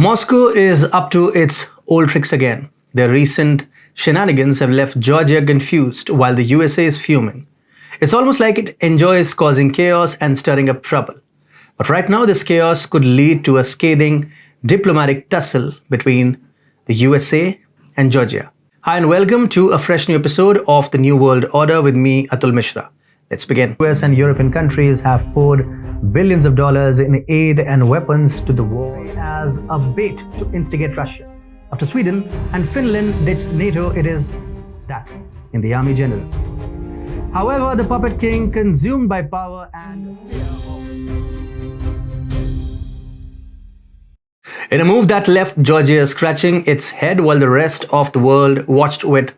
Moscow is up to its old tricks again. Their recent shenanigans have left Georgia confused while the USA is fuming. It's almost like it enjoys causing chaos and stirring up trouble. But right now, this chaos could lead to a scathing diplomatic tussle between the USA and Georgia. Hi and welcome to a fresh new episode of The New World Order with me, Atul Mishra. Let's begin. US and European countries have poured billions of dollars in aid and weapons to the war as a bait to instigate Russia. After Sweden and Finland ditched NATO, it is that in the army general. However, the puppet king, consumed by power and fear in a move that left Georgia scratching its head while the rest of the world watched with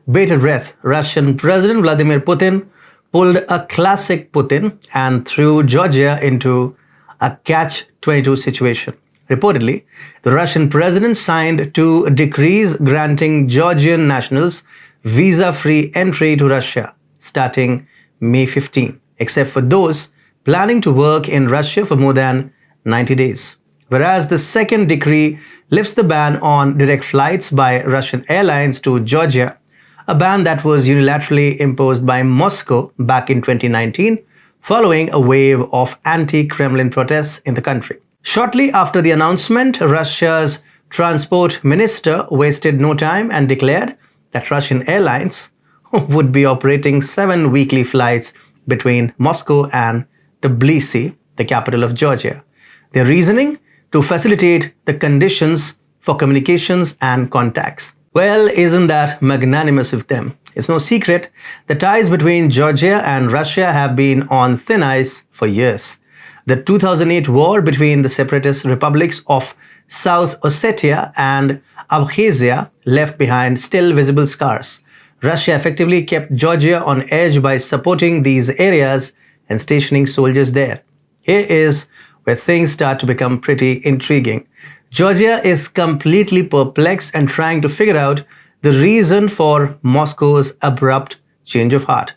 bated breath, Russian President Vladimir Putin pulled a classic Putin and threw Georgia into a catch-22 situation. Reportedly, the Russian president signed 2 decrees granting Georgian nationals visa-free entry to Russia starting May 15, except for those planning to work in Russia for more than 90 days. Whereas the second decree lifts the ban on direct flights by Russian airlines to Georgia, a ban that was unilaterally imposed by Moscow back in 2019 following a wave of anti-Kremlin protests in the country. Shortly after the announcement, Russia's transport minister wasted no time and declared that Russian airlines would be operating 7 weekly flights between Moscow and Tbilisi, the capital of Georgia. Their reasoning? To facilitate the conditions for communications and contacts. Well, isn't that magnanimous of them? It's no secret the ties between Georgia and Russia have been on thin ice for years. The 2008 war between the separatist republics of South Ossetia and Abkhazia left behind still visible scars. Russia effectively kept Georgia on edge by supporting these areas and stationing soldiers there. Here is where things start to become pretty intriguing. Georgia is completely perplexed and trying to figure out the reason for Moscow's abrupt change of heart.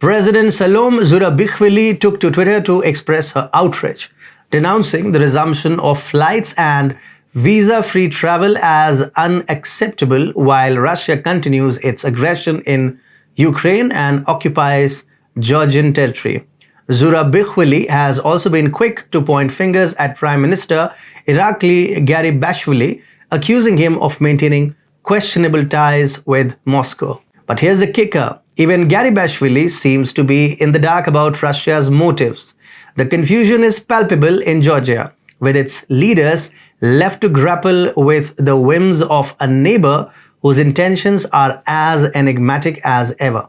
President Salome Zurabichvili took to Twitter to express her outrage, denouncing the resumption of flights and visa-free travel as unacceptable while Russia continues its aggression in Ukraine and occupies Georgian territory. Zurabichvili has also been quick to point fingers at Prime Minister Irakli Garibashvili, accusing him of maintaining questionable ties with Moscow. But here's the kicker. Even Garibashvili seems to be in the dark about Russia's motives. The confusion is palpable in Georgia, with its leaders left to grapple with the whims of a neighbor whose intentions are as enigmatic as ever.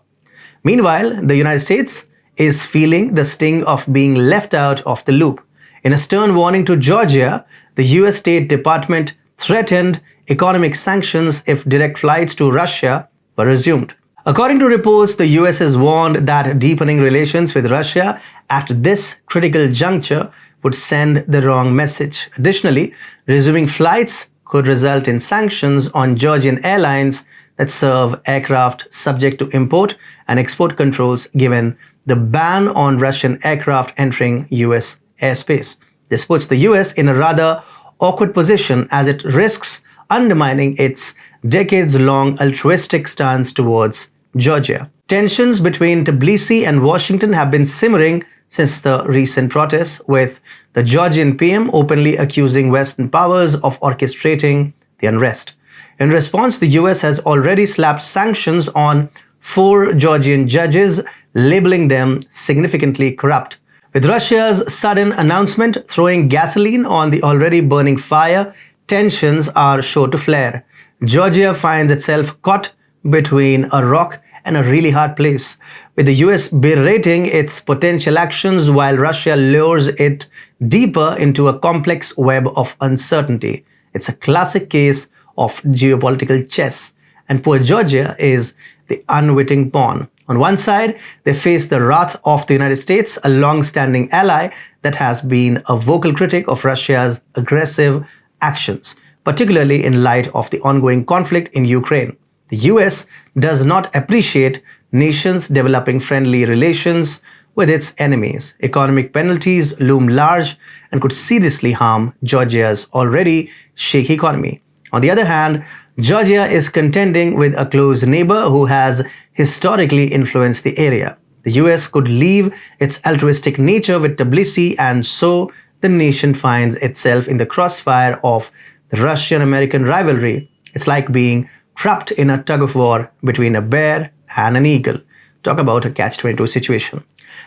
Meanwhile, the United States is feeling the sting of being left out of the loop. In a stern warning to Georgia, the US State Department threatened economic sanctions if direct flights to Russia were resumed. According to reports, the US has warned that deepening relations with Russia at this critical juncture would send the wrong message. Additionally, resuming flights could result in sanctions on Georgian airlines that serve aircraft subject to import and export controls given the ban on Russian aircraft entering US airspace. This puts the US in a rather awkward position as it risks undermining its decades-long altruistic stance towards Georgia. Tensions between Tbilisi and Washington have been simmering since the recent protests, with the Georgian PM openly accusing Western powers of orchestrating the unrest. In response, the US has already slapped sanctions on 4 Georgian judges, labeling them significantly corrupt. With Russia's sudden announcement throwing gasoline on the already burning fire, tensions are sure to flare. Georgia finds itself caught between a rock and a really hard place, with the US berating its potential actions while Russia lures it deeper into a complex web of uncertainty. It's a classic case of geopolitical chess, and poor Georgia is the unwitting pawn. On one side, they face the wrath of the United States, a long-standing ally that has been a vocal critic of Russia's aggressive actions, particularly in light of the ongoing conflict in Ukraine. The US does not appreciate nations developing friendly relations with its enemies. Economic penalties loom large and could seriously harm Georgia's already shaky economy. On the other hand, Georgia is contending with a close neighbor who has historically influenced the area. The US could leave its altruistic nature with Tbilisi, and so the nation finds itself in the crossfire of the Russian-American rivalry. It's like being trapped in a tug-of-war between a bear and an eagle. Talk about a catch-22 situation.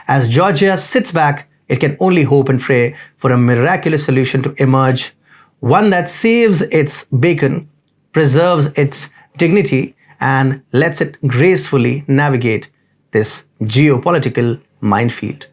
As Georgia sits back, it can only hope and pray for a miraculous solution to emerge, one that saves its bacon, preserves its dignity, and lets it gracefully navigate this geopolitical minefield.